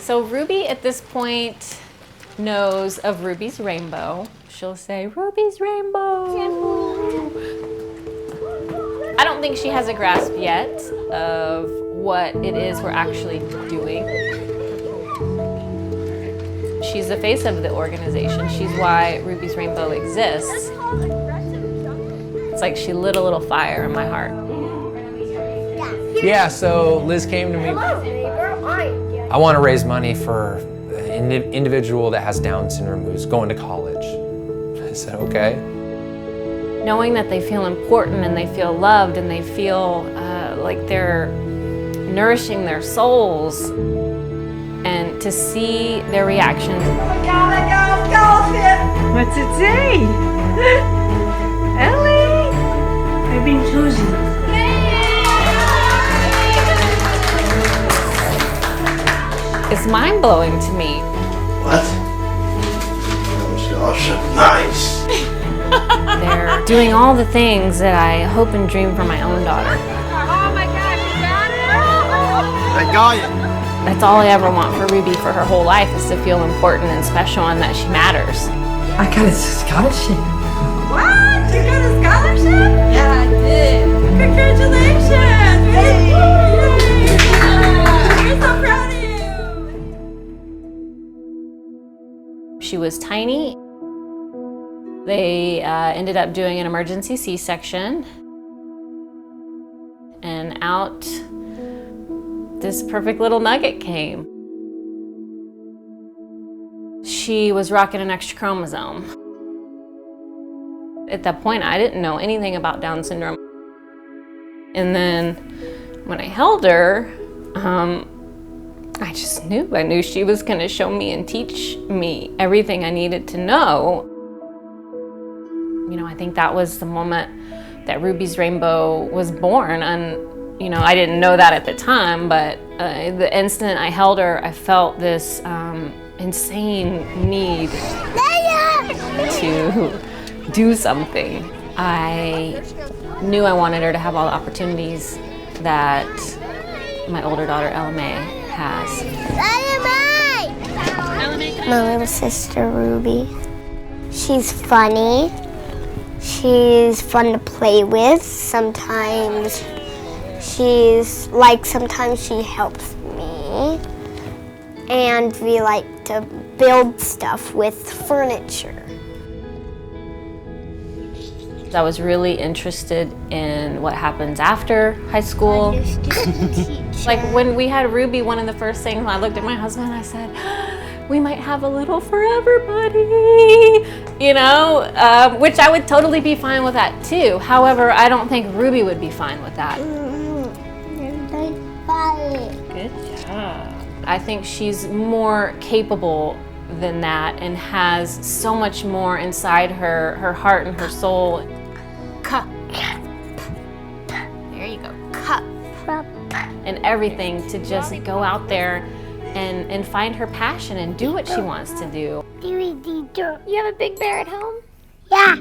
So Ruby at this point knows of Ruby's Rainbow. She'll say, Ruby's Rainbow. I don't think she has a grasp yet of what it is we're actually doing. She's the face of the organization. She's why Ruby's Rainbow exists. It's like she lit a little fire in my heart. Yeah, so Liz came to me. I want to raise money for an individual that has Down syndrome who's going to college. I said, okay. Knowing that they feel important and they feel loved and they feel like they're nourishing their souls, and to see their reactions. What's it say? Ellie, I've been chosen. It's mind-blowing to me. What? That was awesome. Nice. They're doing all the things that I hope and dream for my own daughter. Oh my gosh, you got it! I got it. That's all I ever want for Ruby for her whole life, is to feel important and special and that she matters. I got a scholarship. What? You got a scholarship? Yeah, I did. Congratulations! Yay. We're so proud of you! She was tiny. They ended up doing an emergency C-section, and out this perfect little nugget came. She was rocking an extra chromosome. At that point, I didn't know anything about Down syndrome. And then when I held her, I just knew. I knew she was going to show me and teach me everything I needed to know. You know, I think that was the moment that Ruby's Rainbow was born. And, you know, I didn't know that at the time, but the instant I held her, I felt this insane need to do something. I knew I wanted her to have all the opportunities that my older daughter, Ella May, has. My little sister, Ruby. She's funny. She's fun to play with. Sometimes sometimes she helps me. And we like to build stuff with furniture. I was really interested in what happens after high school. Like when we had Ruby, one of the first things, I looked at my husband and I said, we might have a little forever buddy, you know, which I would totally be fine with that too. However, I don't think Ruby would be fine with that. Good job. I think she's more capable than that and has so much more inside her heart and her soul. Cup. There you go. Cup. And everything to just go out there and find her passion and do what she wants to do. You have a big bear at home? Yeah.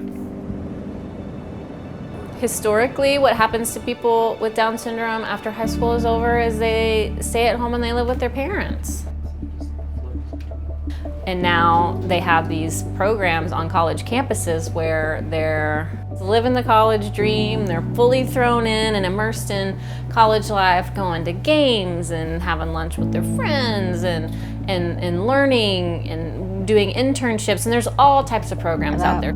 Historically, what happens to people with Down syndrome after high school is over is they stay at home and they live with their parents. And now they have these programs on college campuses where they're living the college dream, they're fully thrown in and immersed in college life, going to games and having lunch with their friends and learning and doing internships. And there's all types of programs out there.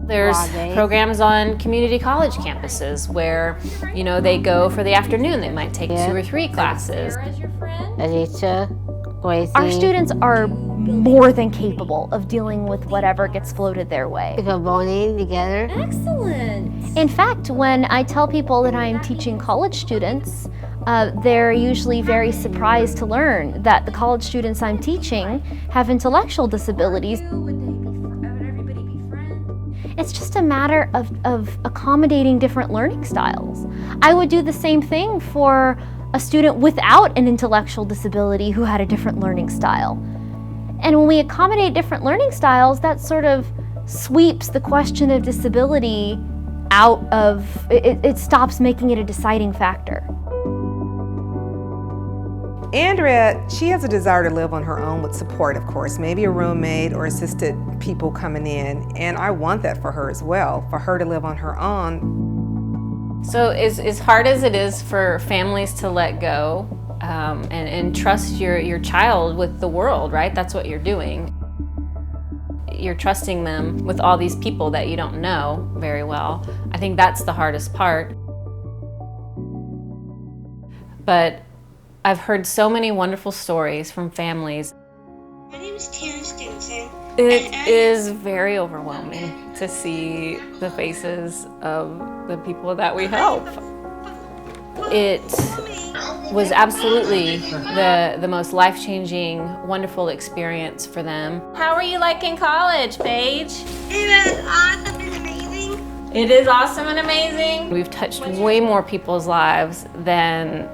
There's programs on community college campuses where, you know, they go for the afternoon. They might take 2 or 3 classes. Our students are more than capable of dealing with whatever gets floated their way. Together. Excellent. In fact, when I tell people that I am teaching college students, they're usually very surprised to learn that the college students I'm teaching have intellectual disabilities. It's just a matter of accommodating different learning styles. I would do the same thing for a student without an intellectual disability who had a different learning style. And when we accommodate different learning styles, that sort of sweeps the question of disability out of, it stops making it a deciding factor. Andrea, she has a desire to live on her own with support, of course, maybe a roommate or assisted people coming in, and I want that for her as well, for her to live on her own. So as hard as it is for families to let go and trust your child with the world, right? That's what you're doing. You're trusting them with all these people that you don't know very well. I think that's the hardest part. But I've heard so many wonderful stories from families. My name is Tanner Stinson. It is very overwhelming to see the faces of the people that we help. It was absolutely the most life-changing, wonderful experience for them. How are you liking college, Paige? It was awesome and amazing. It is awesome and amazing. We've touched way more people's lives than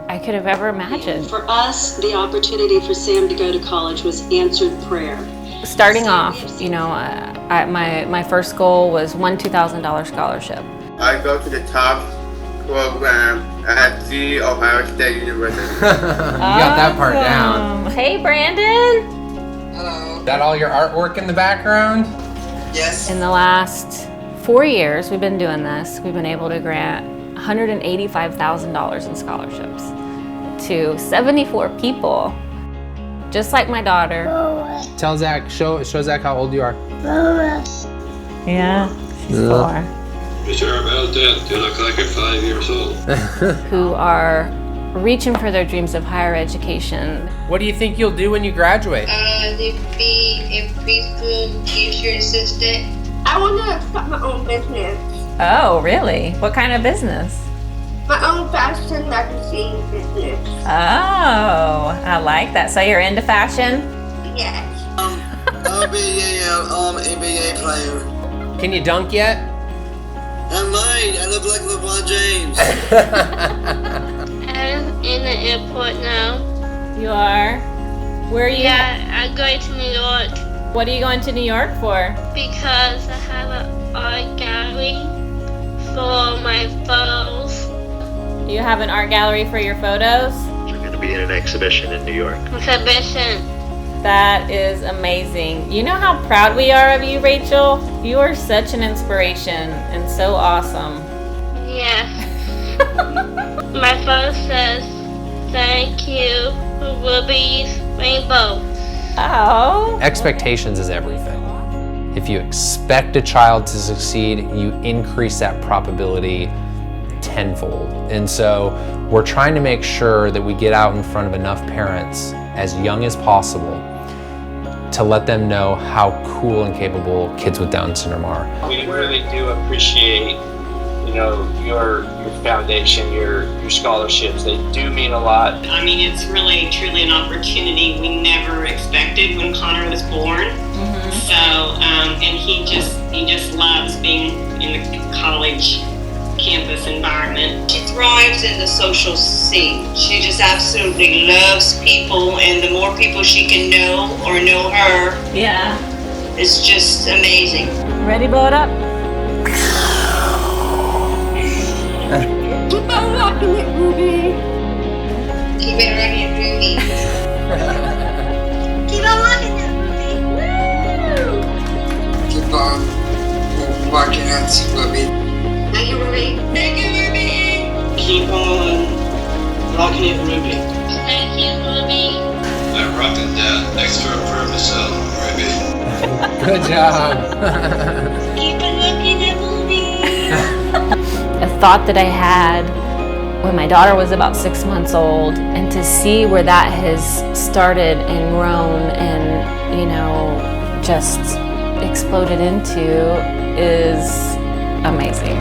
I could have ever imagined. For us, the opportunity for Sam to go to college was answered prayer. Starting off, you know, my first goal was one $2,000 scholarship. I go to the top program at the Ohio State University. You got that part down. Hey, Brandon. Hello. Is that all your artwork in the background? Yes. In the last 4 years we've been doing this, we've been able to grant $185,000 in scholarships to 74 people, just like my daughter. Tell Zach, show Zach how old you are. Yeah, she's 4. You're sure about that? You look like you're 5 years old. Who are reaching for their dreams of higher education. What do you think you'll do when you graduate? To be a preschool teacher assistant. I want to start my own business. Oh, really? What kind of business? My own fashion magazine business. Oh, I like that. So you're into fashion? Yes. I'll be a NBA player. Can you dunk yet? I might. I look like LeBron James. I'm in the airport now. You are? Where are you? Yeah, I'm going to New York. What are you going to New York for? Because I have an art gallery for my photos. You have an art gallery for your photos? We're going to be in an exhibition in New York. Exhibition. That is amazing. You know how proud we are of you, Rachel? You are such an inspiration and so awesome. Yeah. My photo says, thank you for Ruby's Rainbow. Oh. Expectations is everything. If you expect a child to succeed, you increase that probability tenfold. And so we're trying to make sure that we get out in front of enough parents as young as possible to let them know how cool and capable kids with Down syndrome are. We really do appreciate, you know, your foundation, your scholarships. They do mean a lot. I mean, it's really truly an opportunity we never expected when Connor was born. Mm-hmm. So, and he just loves being in the college campus environment. She thrives in the social scene. She just absolutely loves people, and the more people she can know or know her, yeah, it's just amazing. Ready, blow it up? Keep on rocking it, Ruby. Keep it rocking it, Ruby. Keep on rocking it, Ruby. Keep on walking it, Ruby. Thank you, Ruby. Thank you, Ruby. Keep on rocking it, Ruby. Thank you, Ruby. I'm rocking that extra vermicell, Ruby. Good job. Keep on rocking it, Ruby. A thought that I had when my daughter was about 6 months old, and to see where that has started and grown and, you know, just exploded into is amazing.